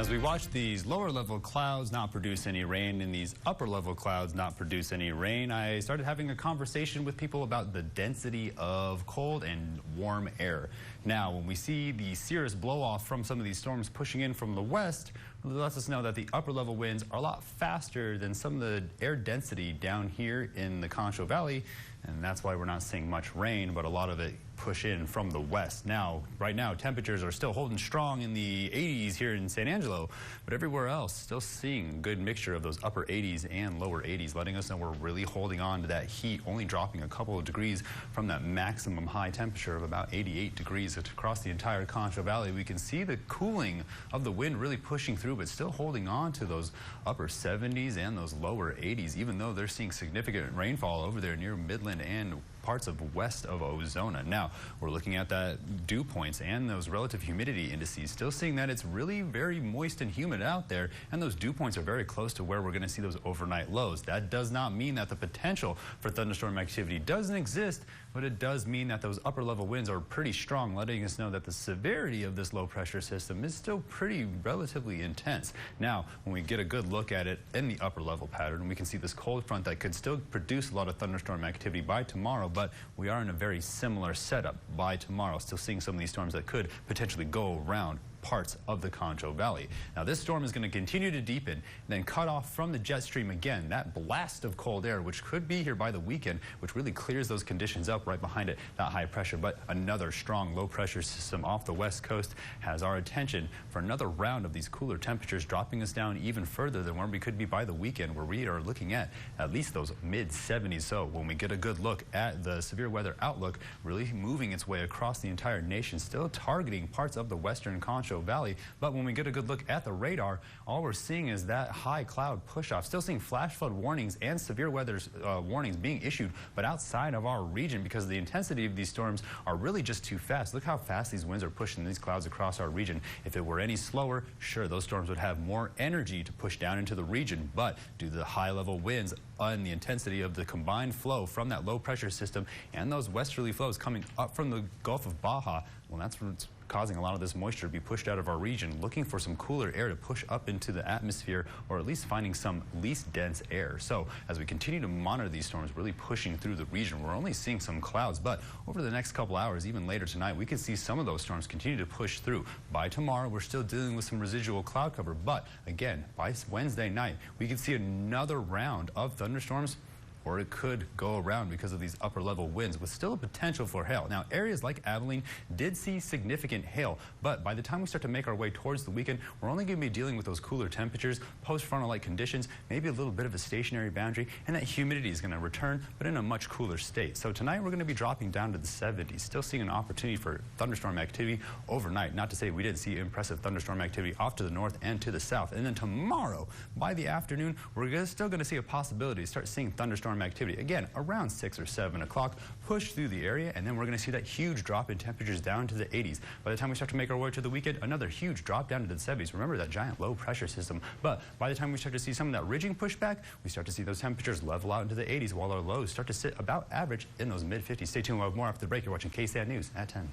As we watch these lower level clouds not produce any rain and these upper level clouds not produce any rain, I started having a conversation with people about the density of cold and warm air. Now, when we see the cirrus blow off from some of these storms pushing in from the west, it lets us know that the upper level winds are a lot faster than some of the air density down here in the Concho Valley, and that's why we're not seeing much rain, but a lot of it push in from the west. Now, right now, temperatures are still holding strong in the 80s here in San Angelo, but everywhere else, still seeing a good mixture of those upper 80s and lower 80s, letting us know we're really holding on to that heat, only dropping a couple of degrees from that maximum high temperature of about 88 degrees across the entire Concho Valley. We can see the cooling of the wind really pushing through, but still holding on to those upper 70s and those lower 80s, even though they're seeing significant rainfall over there near Midland and parts of west of Ozona. Now, we're looking at that dew points and those relative humidity indices, still seeing that it's really very moist and humid out there, and those dew points are very close to where we're going to see those overnight lows. That does not mean that the potential for thunderstorm activity doesn't exist, but it does mean that those upper level winds are pretty strong, letting us know that the severity of this low pressure system is still pretty relatively intense. Now, when we get a good look at it in the upper level pattern, we can see this cold front that could still produce a lot of thunderstorm activity by tomorrow, but we are in a very similar setup by tomorrow, still seeing some of these storms that could potentially go around parts of the Concho Valley. Now, this storm is going to continue to deepen and then cut off from the jet stream again. That blast of cold air, which could be here by the weekend, which really clears those conditions up right behind it, that high pressure. But another strong low pressure system off the west coast has our attention for another round of these cooler temperatures, dropping us down even further than where we could be by the weekend, where we are looking at least those mid 70s. So when we get a good look at the severe weather outlook, really moving its way across the entire nation, still targeting parts of the western Concho Valley. But when we get a good look at the radar, all we're seeing is that high cloud push-off. Still seeing flash flood warnings and severe weather warnings being issued, but outside of our region, because the intensity of these storms are really just too fast. Look how fast these winds are pushing these clouds across our region. If it were any slower, sure, those storms would have more energy to push down into the region, but due to the high level winds and the intensity of the combined flow from that low pressure system and those westerly flows coming up from the Gulf of Baja, well, that's what's causing a lot of this moisture to be pushed out of our region, looking for some cooler air to push up into the atmosphere, or at least finding some least dense air. So as we continue to monitor these storms really pushing through the region, we're only seeing some clouds, but over the next couple hours, even later tonight, we could see some of those storms continue to push through. By tomorrow, we're still dealing with some residual cloud cover, but again, by Wednesday night, we could see another round of thunderstorms, or it could go around because of these upper level winds with still a potential for hail. Now, areas like Abilene did see significant hail, but by the time we start to make our way towards the weekend, we're only going to be dealing with those cooler temperatures, post-frontal-like conditions, maybe a little bit of a stationary boundary, and that humidity is going to return, but in a much cooler state. So tonight we're going to be dropping down to the 70s, still seeing an opportunity for thunderstorm activity overnight. Not to say we didn't see impressive thunderstorm activity off to the north and to the south. And then tomorrow, by the afternoon, we're still going to see a possibility to start seeing thunderstorm activity again around 6 or 7 o'clock, push through the area, and then we're going to see that huge drop in temperatures down to the 80s. By the time we start to make our way to the weekend, another huge drop down to the 70s. Remember that giant low pressure system, but by the time we start to see some of that ridging pushback, we start to see those temperatures level out into the 80s while our lows start to sit about average in those mid 50s. Stay tuned, we'll have more after the break. You're watching KSAN News at 10.